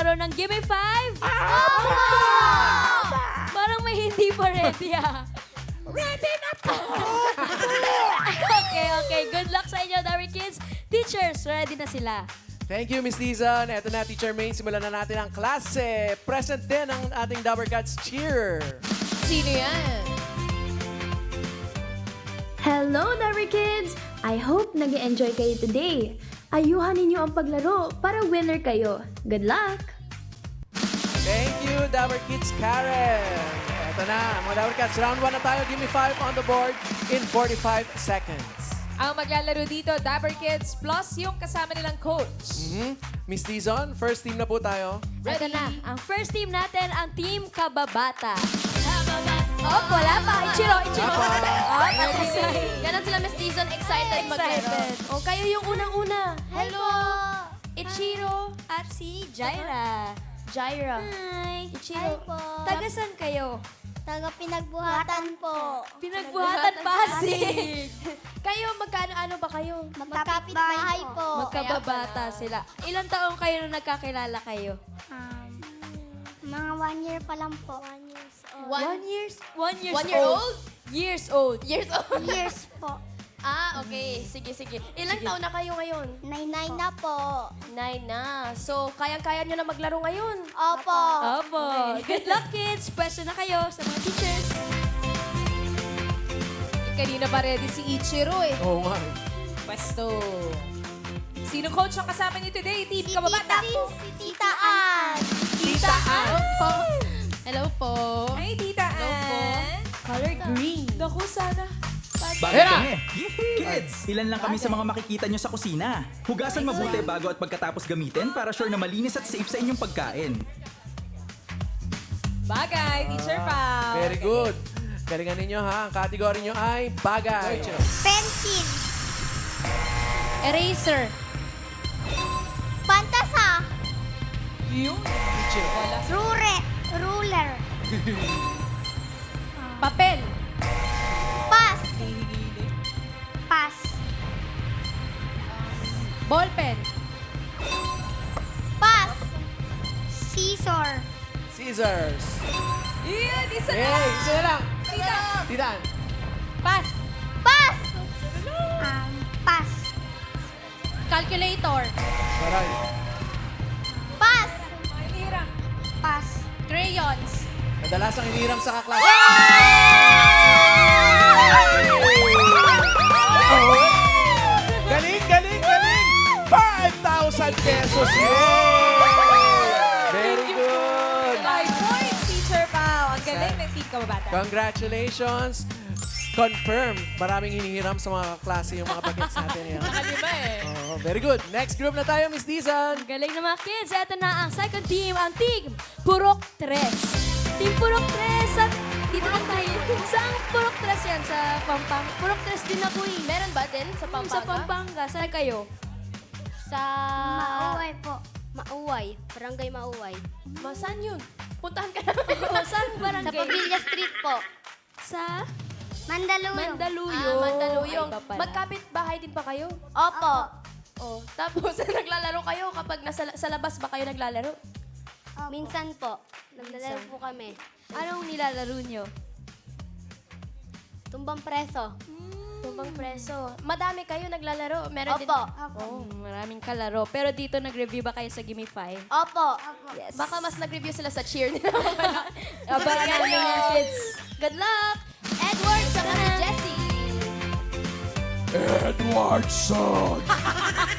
maglaro ng Gimme 5? Parang may hindi pa ready Ready na po! Okay. Good luck sa inyo, Dabber Kids. Teachers, ready na sila. Thank you, Miss Dizon. Eto na, Teacher Main. Simulan na natin ang klase. Present din ang ating Dabber Cats cheer. Sino yan? Hello, Dabber Kids! I hope nag-enjoy kayo today. Ayuhan ninyo ang paglaro para winner kayo. Good luck! Thank you, Dabber Kids Karen. Eto na, mga Dabber Cats. Round 1 na tayo. Give me 5 on the board in 45 seconds. Ang maglalaro dito, Dabber Kids plus yung kasama nilang coach. Miss Dizon, first team na po tayo. Ito na, ang first team natin, ang Team Kababata. Oh, wala pa. Ichiro. Ganon sila, Miss Dizon, excited maglaro. O, kayo yung unang-una. Hello! Ichiro at si Jaira. Jaira. Hi. Ichiro. po. Tagasan kayo? Taga pinagbuhatan po. Pinagbuhatan Pasig. Kayo, magkano-ano ba kayo? Magkapit bahay po. Magkababata sila. Ilang taong kayo nung nagkakilala kayo? Mga 1 year pa lang po. 1 years old. 1 year One year old? Years old. Years old? Years po. Okay. Sige. Ilang taon na kayo ngayon? 9 na po. 9 na. So, kayang-kaya nyo na maglaro ngayon. Opo. Opo. Good luck, kids. Pwesto na kayo sa mga teachers. Kanina pa ready si Ichiro eh. Oo nga. Pwesto. Sino coach ang kasama niyo today? Team Kababata. Si Tita Ann. Tita Ann po. Hello po. Ay, Tita Hello po. Ann. Color green. Naku, sana. Bakit kami? Kids! Ilan lang kami sa mga makikita nyo sa kusina. Hugasan mabuti bago at pagkatapos gamitin para sure na malinis at safe sa inyong pagkain. Bagay, Teacher Pao. Very good. Galingan ninyo ha. Ang category nyo ay bagay. Pencil. Eraser. Pantasa. Yung Ruler. papel. Pass. Pass. Ballpen. Pass. Scissor. Scissors. Iyan, isa na. Hey, isa na lang. Tita. Titan. Pass. Pass. Pass. Calculator. Saray. Pass. Mahirap. Pass. Crayons. Kadalasang iniram sa kaklase. Galing! 5,000 pesos! Yay! Very good! 5 points, Teacher Pao. Ang galing ng Team Kababata. Congratulations! Confirm, maraming hinihiram sa mga klase yung mga bagets natin. Yan. Nakaliba eh. Oh, very good. Next group na tayo, Miss Dizon. Galing na mga kids. Ito na ang second team, ang Team Purok 3. Team Purok 3. Dito lang tayo. Saan Purok 3 yan? Sa Pampanga? Purok 3 din ako eh. Meron ba din sa Pampanga? Sa Pampanga. Saan kayo? Sa... Mauway po. Mauway. Barangay Mauway. Saan yun? Puntahan ka na. Saan Sa barangay? Pavilla Street po. Sa Mandaluyong. Mandaluyong. Mandaluyong. Ay, iba pala. Magkapit bahay din ba kayo? Opo. Oh, tapos naglalaro kayo kapag sa labas ba kayo naglalaro? Minsan po. Naglalaro po kami. Anong nilalaro nyo? Tumbang preso. Tumbang preso. Madami kayo naglalaro. Meron din. Opo. Oh, maraming kalaro. Pero dito nag-review ba kayo sa Gimme 5? Opo. Yes. Baka mas nag-review sila sa cheer nila. Abangan namin mga kids. Good luck! Edward, saka si Jessie. Edwardson!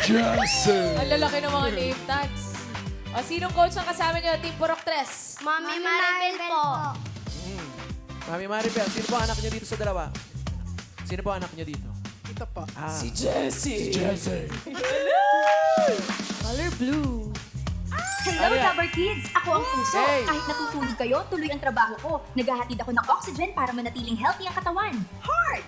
Jesse! Ang lalaki ng mga name tags. O, sinong coach ang kasama niyo? Team Purok 3. Mami Maribel po. Mami Maribel, sino po ang anak niyo dito sa dalawa? Sino po ang anak niyo dito? Ito po. Si Jessie! Color blue. Hello, Ano yan? Dabber Kids! Ako ang puso. Hey! Kahit natutulog kayo, tuloy ang trabaho ko. Naghahatid ako ng oxygen para manatiling healthy ang katawan. Heart!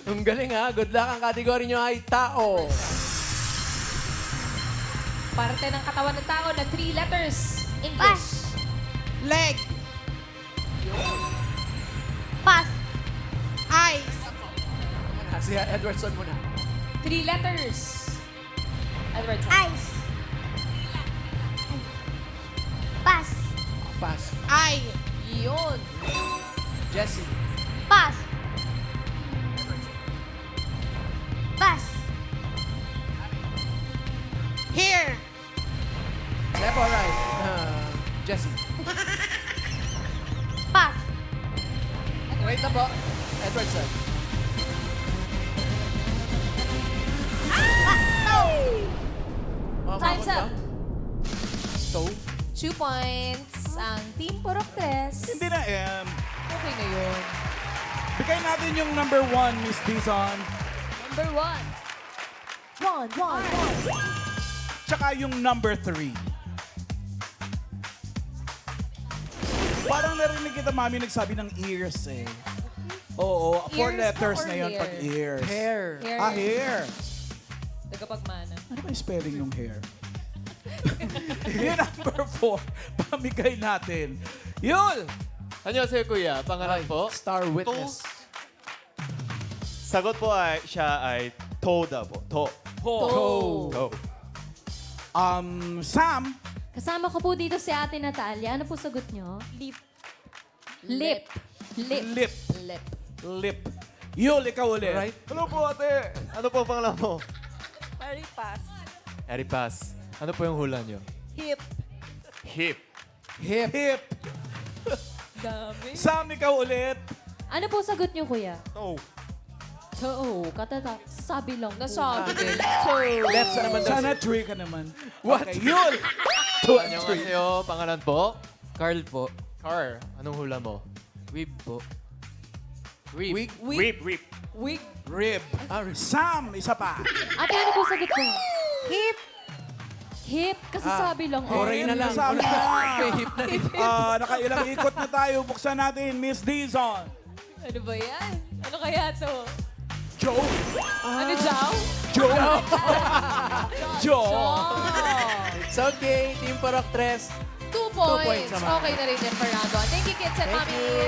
Ang galing ha. Good luck. Ang kategory nyo ay tao. Parte ng katawan ng tao na 3 letters. English. Pass. Leg, Pass. eyes, Si Edwardson muna. 3 letters. Edward San. Ice. Pass. Pass. Ay! Yun. Jessie. Pass. Pass. Here! Left or right? Jessie. Pass. Wait na po. Edwardson. Time's up. Toe. 2 points ang Team Purok 3. Hindi na, Okay na yun. bigay natin yung number 1, Miss Dizon. Number 1. Tsaka yung number 3. Parang narinig kita, Mami, nagsabi ng ears eh. Oo, 4 Ears letters or na yun hair? pag ears. Hair. Hair. Ah, hair. Tagapagmana. Ano ba yung spelling ng hair? Yung number 4, pamigay natin. Yul! Annyeonghaseyo kuya, pangalan po? Star Witness. Sagot po ay, siya ay Toda po. Toe. Toe. Sam, Kasama ko po dito si Ate Natalia. Ano po sagot nyo? Lip. Lip. lip. Lip. Yul, ikaw ulit. Right. Hello po ate! Ano po ang pangalan mo? Mary Pass. Eri Paz. Ano po yung hula nyo? Hip. Hip. Hip. Hip. Dami. Sam, ikaw ulit. Ano po sagot nyo, kuya? Toe. Oo, sabi lang po. Nasabi din. Left sa naman daw. Sana 3 ka naman. What? Okay, Yul! 2 and 3. Annyeonghaseyo, pangalan po? Carl po. Carl, anong hula mo? Weeb po. Wig. Weeb. Wig. Rib. Sam, isa pa. Ate, ano po sagot mo? Hip. Hip? Kasi sabi lang. Oray na lang. Sabi na. May hip na rin. Nakailang ikot na tayo. Buksan natin, Miss Dizon. Ano ba yan? Ano kaya to? Joe. Ano, Jow? Joe. Joe. It's okay. Team Purok 3. 2 points. points naman. Okay na rin yan, Fernando. Thank you, kids and Thank mommy. you.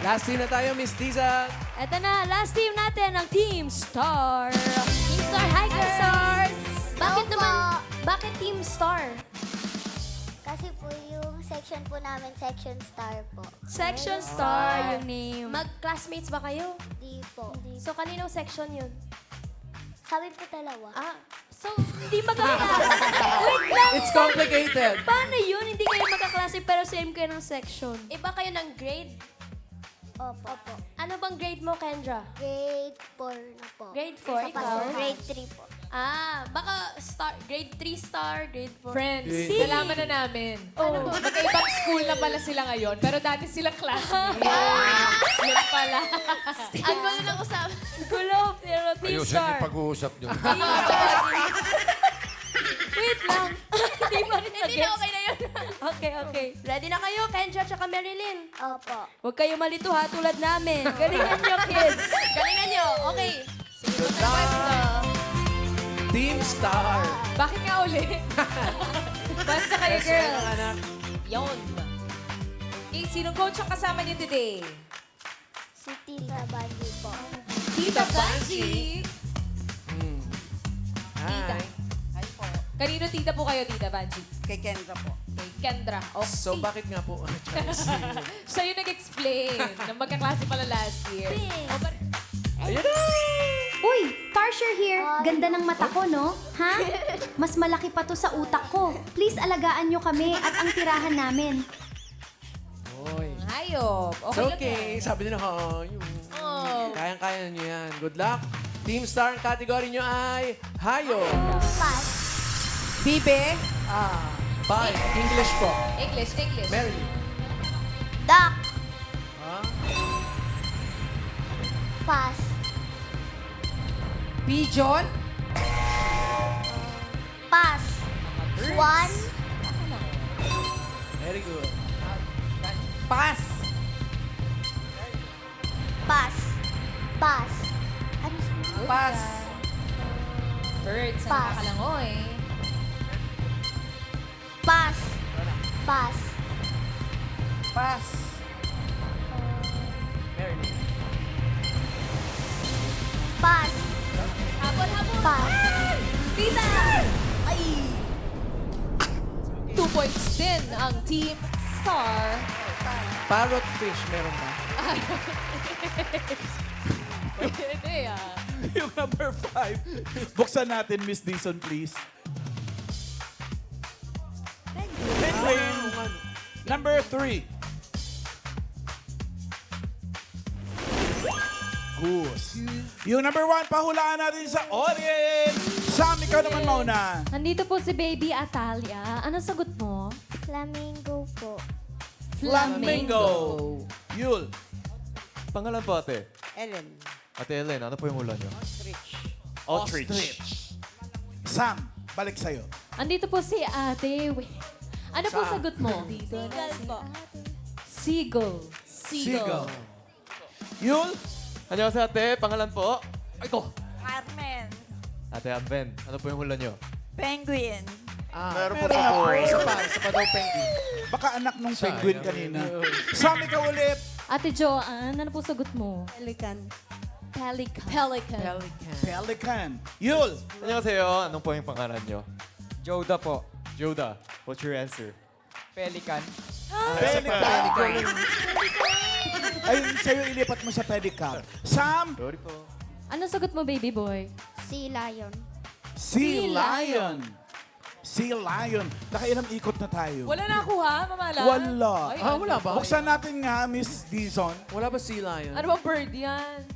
Last team na tayo, Miss Tiza. Eto na, last team natin, ang Team Star. Team Star, hi girls! Bakit naman? Bakit Team Star? Kasi po yung section po namin, section star po. Section Star yung name. Mag-classmates ba kayo? Di po. So, kaninong section yun? Sabi po dalawa. So, hindi magkaklase. Wait lang. It's complicated. Paano yun? Hindi kayo magkaklase pero same kayo ng section. Iba kayo ng grade? Opo. Ano bang grade mo, Kendra? Grade 4 na po. Grade 4, Isa pa ikaw? po, grade 3 po. Baka grade 3 star, grade 4. Friends, nalaman na namin. Ano ba? Magkaibang school na pala sila ngayon, pero dati silang classmates. Yun pala. Ano ba na usapan? Gulo, pero Team Star. pag-uusap nyo. Wait lang. Hindi pa rin Hindi na, okay na yun. Okay. Ready na kayo, Kendra tsaka Marilyn? Opo. Huwag kayo malito ha, tulad namin. Galingan nyo, kids. Galingan nyo. Okay. Sige, Good punta na pwesto. Team Star. Bakit nga uli? Basta kayo, Best friend ng girls. anak. Yun. Sinong coach ang kasama niyo today? Si Tita Bandy po. Tita Banji. Tita. Hi. Hi po. Kanino tita po kayo, Tita Banji? Kay Kendra po. Kay Kendra. Okay. So, bakit nga po? Siya yung nag-explain na magkaklase pala last year. Ayun na! Uy, Tarsher here. Ganda ng mata ko, no? Ha? Mas malaki pa to sa utak ko. Please alagaan nyo kami at ang tirahan namin. Oy. Hayop. It's Okay, okay. Sabi nila, Oh. kayang-kaya nyo yan. Good luck. Team Star, ang category nyo ay Hayo. Pass. Bibe. Bye. English po. English. Mary. Duck. Pass. Pigeon. Pass. Swan. Very good. Pass. Pass. Pass. Ano siya? Pass. Birds. Ang Pass. nakalangoy. Pass. Pass. Pass. Mary. Pass. Habol. Pass. Tita Tita! Ay! 2 points din ang Team Star. Parrotfish, meron ba? Pwede ah. Yung number 5. Buksan natin, Miss Dison, please. Penguin. Number 3. Goose. Yung number 1, pahulaan natin sa audience. Sam, ikaw naman mauna. Nandito po si Baby Atalia. Ano sagot mo? Flamingo po. Flamingo. Yul. Pangalan po, ate? Ellen. Ate Ellen, ano po yung hula niyo? Ostrich. Sam, balik sa'yo. Andito po si Ate. Ano po sagot mo? Seagull po. Seagull. Seagull. Yul. Ano sa ate? Pangalan po? Ay ko! Carmen. Ate Amben, ano po yung hula niyo? Penguin. Meron po. Isa pa daw penguin. Baka anak nung penguin kanina. Sam, ikaw ulit. Ate Joanne, ano po sagot mo? Pelican. Pelican. Pelican. Pelican. Yul. Annyeonghaseyo, anong po yung pangalan niyo? Joda po. Joda, what's your answer? Pelican. Pelican. Ayun, sa'yo ilipat mo sa pedicab. Sam, Sorry po. Ano sagot mo, baby boy? Sea lion. Sea Lion. Sea Lion. Nakailang ikot na tayo. Wala na ako ha, mamala? Wala. Ay, Wala ba? Buksan natin nga, Miss Dizon. Wala ba sea lion? Ano bang bird yan?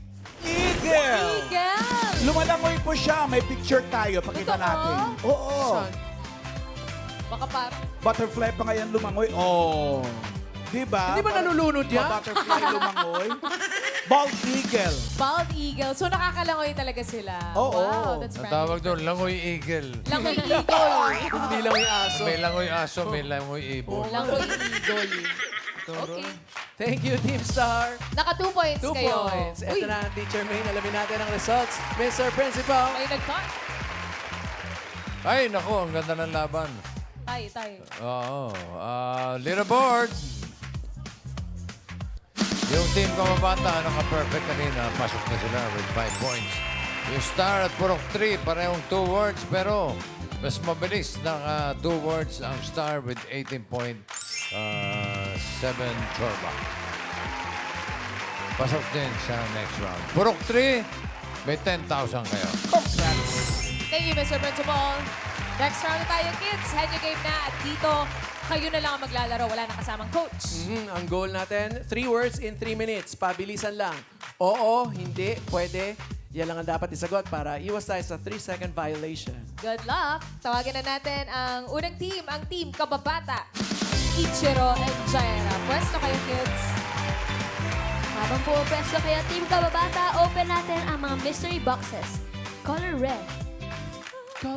Eagle! Eagle! Lumalangoy po siya. May picture tayo. Pakita Totoo? natin. Oo. Saan? Baka pa. Butterfly pa ngayon lumangoy. Oh. Diba? Hindi ba nalulunod yan? Butterfly lumangoy. Bald eagle. Bald eagle. So nakakalangoy talaga sila. Oo. Wow, that's Ang right. tawag doon, langoy eagle. Langoy eagle. Hindi lang yung aso. May langoy aso, may langoy ibon. Langoy eagle. Okay. Thank you, Team Star. Naka 2 points 2 kayo. points. Uy, Ito na ang Teacher Maine. Alamin natin ang results. Mr. Principal. may nag-talk. Ay, nako, ang ganda ng laban. Tayo. Oo. Leaderboard. Yung team Kamabata, naka-perfect kanina. Pasok na sila with 5 points. Yung Star at Purok 3, parehong 2 words. Pero mas mabilis na 2 words ang Star with 18.7 Chorba. Pasok din sa next round. Purok 3, may 10,000 kayo. Congrats. Thank you, Mr. Principal. Next round na tayo, kids. Head your game na. At dito, kayo na lang ang maglalaro. Wala na kasamang coach. Ang goal natin, 3 words in 3 minutes. Pabilisan lang. Oo, hindi, pwede. Yan lang ang dapat isagot para iwas tayo sa 3-second violation. Good luck. Tawagan na natin ang unang team, ang Team Kababata. Ichiro and Jaira. Pwesto kayo, kids. Habang po pwesto kayo, Team Kababata, open natin ang mga mystery boxes. Color red.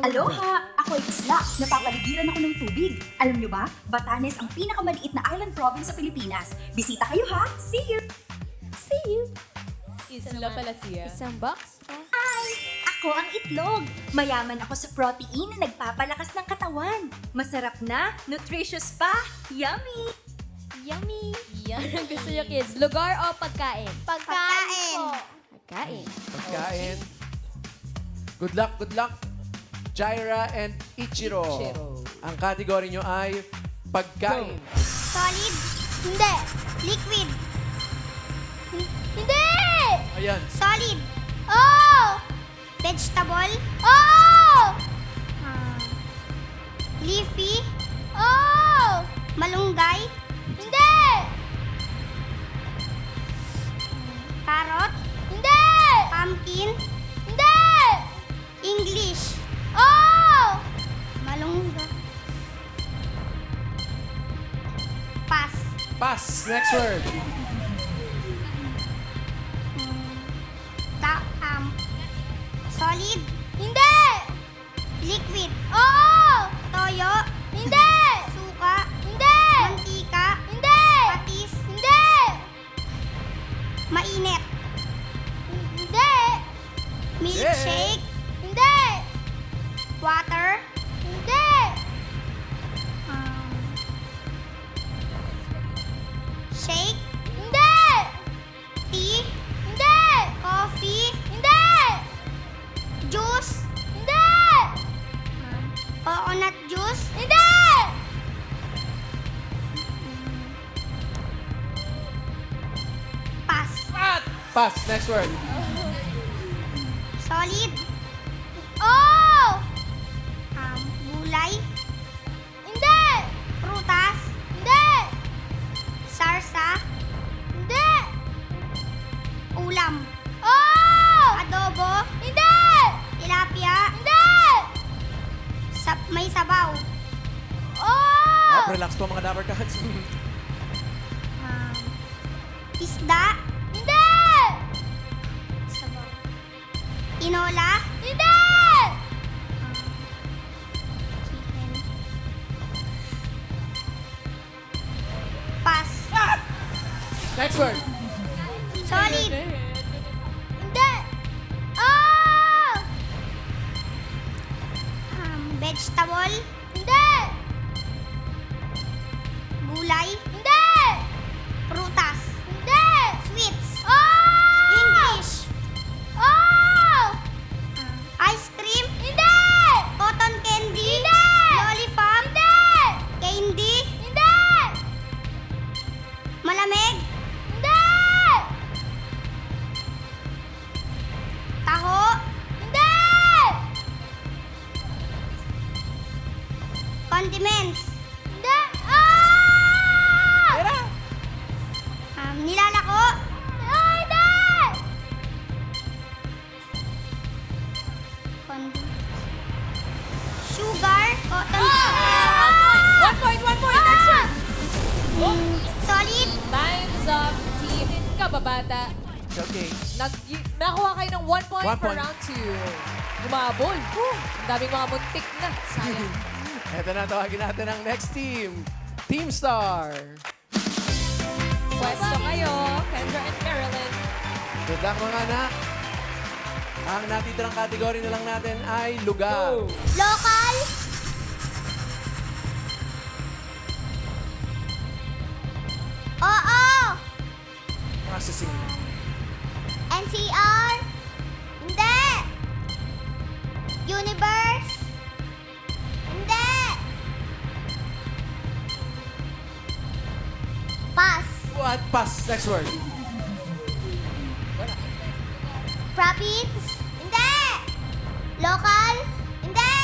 Aloha! Ako ay Isla. Napapaligiran ako ng tubig. Alam nyo ba, Batanes ang pinakamaliit na island province sa Pilipinas. Bisita kayo ha! See you! See you. Isla pala siya. Isang box. Hi! Ako ang itlog. Mayaman ako sa protein na nagpapalakas ng katawan. Masarap na, nutritious pa, yummy! Yummy. Yan ang gusto nyo, kids. Lugar o pagkain? Pagkain. Pagkain. Pagkain. Good luck, good luck. Jaira and Ichiro. Ang category nyo ay pagkain. Solid. Hindi. Liquid. Hindi! Ayan. Solid. Oh! Vegetable. Oh! Leafy. Oh! Malunggay. Hindi! Carrot. Hindi! Pumpkin. Hindi! English. Oh! Malunggay. Pass. Pass. Next word. Solid. Hindi! Liquid. Oo! Toyo. Hindi! Suka. Hindi! Mantika. Hindi! Patis. Hindi! Mainit. Hindi! Milkshake. Hindi! Water. Hindi! Shake. Hindi! Tea. Hindi! Coffee. Hindi! Juice. Hindi! Pass. Next word. Solid. Oh! Gulay. Hindi. Prutas. Hindi. Sarsa. Hindi. Ulam. Oh! Adobo. Hindi. Tilapia. Hindi. May sabaw. Oh! Relax po mga Dabber Cats. Isda. Hindi. Sabaw. Tinola. Hindi. Chicken. Pass. Next word. Solid. Hindi. Oh! Vegetable. Hindi. Gulay. Hindi. Prutas. Hindi. Sweets. Oh! English. Oh! Ice cream. Hindi. Cotton candy. Hindi. Lollipop. Hindi. Candy. Hindi. Malamig. Hindi. Taho. Hindi. Condiments. Hindi. Ah! Nilalako. Oh, hindi. Sugar. Cotton. 1 point, 1 point. Next word. Solid. Time's up, team Kababata. Okay. Nakuha kayo ng 1 point 1 for point. round 2. Gumabol. Ang daming mga muntik na. Sayang. Ito na, tawagin natin ang next team. Team Star. Pwesto kayo, Kendra and Marilyn. Good luck mga anak. Ang natitirang category na lang natin ay lugar. Local. Oo. Processing. NCR. Hindi. Universe. Hindi. Pass. What? Pass. Next word. Province. Hindi. Local. Hindi.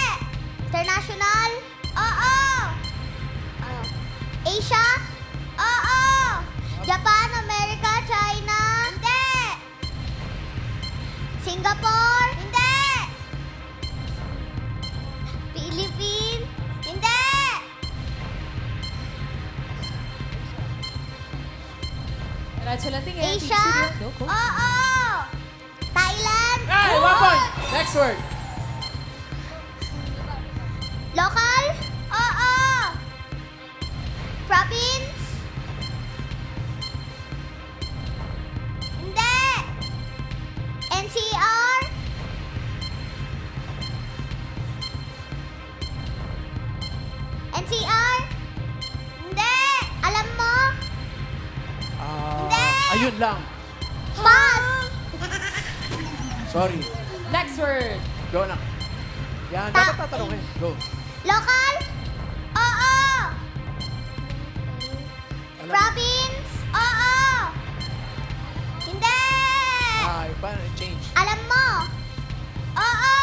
International. Oo. Asia. Oo. Japan, America, China. Hindi. Singapore. Hindi. Philippines. Hindi. Diretso lang tingin. Asia. No, coach. Oo. Thailand. Hey, 1 point. Next word. Local. Oo. Province. Hindi. NCR. NCR. Hindi. Alam mo? Hindi. Ayun lang. Pass. Sorry. Next word. Go na. Yan, dapat tatanungin. Go. Local. Oo. Alam mo. Province. Oo. Hindi. Iba na, change. Alam mo? Oo.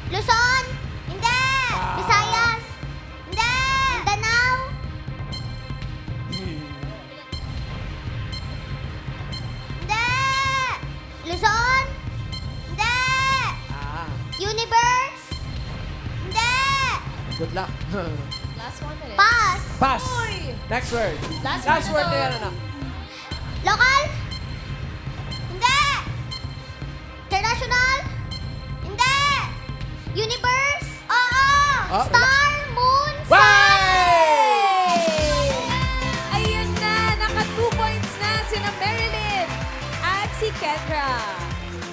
Luzon? Hindi. Visayas? Hindi. Mindanao? Hindi. Luzon? Hindi. Universe? Hindi. Good luck. Last 1 minute. Pass. Pass. Next word. Last Last word word na na to. yan, anak. Local? Hindi. International? Hindi. Universe? Oo. Oh, Star, moon, Bye! Ayun na, naka 2 points na sina Marilyn at si Kendra.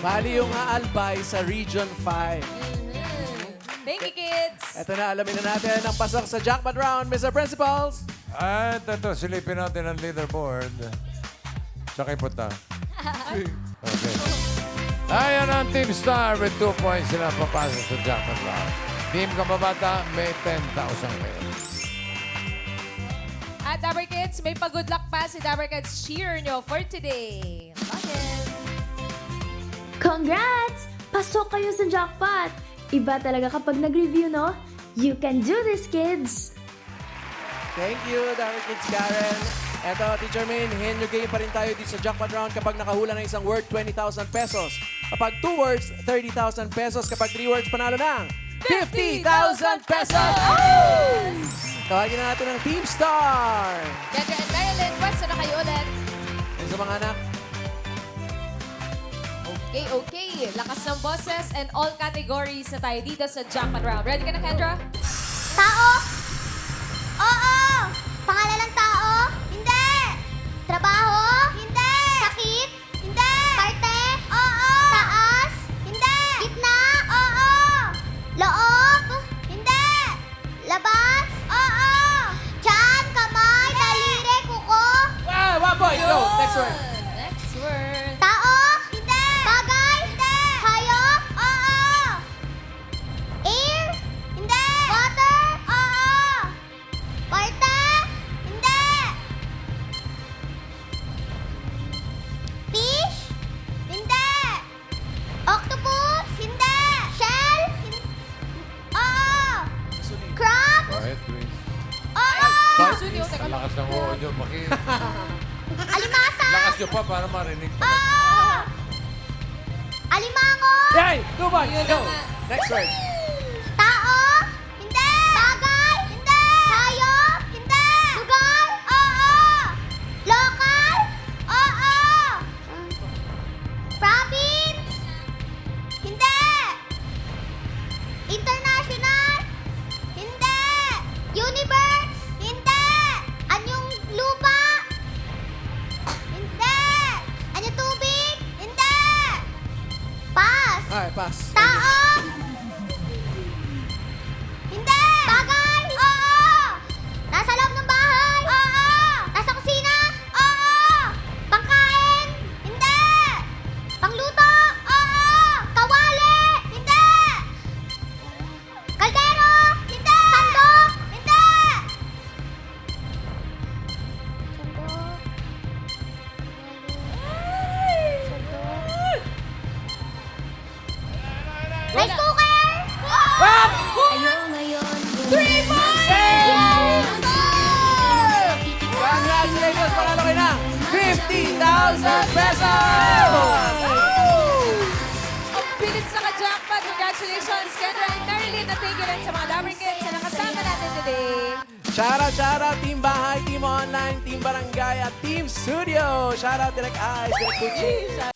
Bali yung aalbay sa Region 5. Thank you, kids. Ito na, alamin na natin ang pasok sa jackpot round, Mr. Principals. At ito, silipin natin ang leaderboard. Sakay punta. Okay. Ayan ang Team Star with 2 points sila papasok sa jackpot round. Team Kababata may 10,000 pesos. At Dabber Kids, may pa-good luck pa si Dabber Kids cheer nyo for today. Bakit? Congrats! Pasok kayo sa jackpot! Iba talaga kapag nag-review, no? You can do this, kids! Thank you, Dabber Kids Karen. Eto, Teacher Min, hand nyo game pa rin tayo dito sa jackpot round kapag nakahula ng isang word, 20,000 pesos. Kapag 2 words, 30,000 pesos. Kapag 3 words, panalo ng 50,000 pesos! Tawagin na natin ang Team Star. Kendra and Marilyn, pwesto na kayo ulit. Yan sa mga anak. Okay. Lakas ng boses and all categories na tayo dito sa jackpot round. Ready ka na, Kendra? Tao? Oo! Pangalan ng tao? Hindi! Trabaho? Hindi! Sakit? Hindi! Parte? Oo! Taas? Hindi! Gitna? Oo! Loob? Hindi! Labas? Oo! Tiyan, kamay, daliri, kuko? 1 point. Go. Next word. Next word. Tao? Hindi! Bagay? Hindi! Hayop? Oo! Air? Hindi! Water? Oo! Parte? Hindi! Fish? Hindi! Octopus? Hindi! Shell? Oo! Crab? Quiet, please. Oo! Ang lakas ng oo nyo. Alimasa? Lakas nyo pa para marinig. Oo! Alimango? Yay! 2 points. Go. Next word. Tao? Hindi! Bagay? Hindi! Hayop? Hindi! Lugar? Oo! Local? Oo! Province? Hindi! International? Hindi! Universe? Hindi! Anyong lupa? Hindi! Anyong tubig? Hindi! Pass! Alright, pass. Tao? Hindi! Bagay? Oo! Nasa loob ng bahay? Oo! Nasa kusina? Oo! Pangkain? Hindi! Pangluto? Oo! Kawali? Hindi! Kaldero? Hindi! Sandok? Hindi! Rice cooker? Ayaw ngayon. 3 points! Congratulations! Panalo kayo ng 50,000 pesos! Ang bilis na ka-jackpot. Congratulations, Kendra and Marilyn. At thank you rin sa mga Dabber Kids na nakasama natin today. Shoutout, Team Bahay, Team Online, Team Barangay, at Team Studio. Shoutout, Direct Eyes, Direct Kuchi.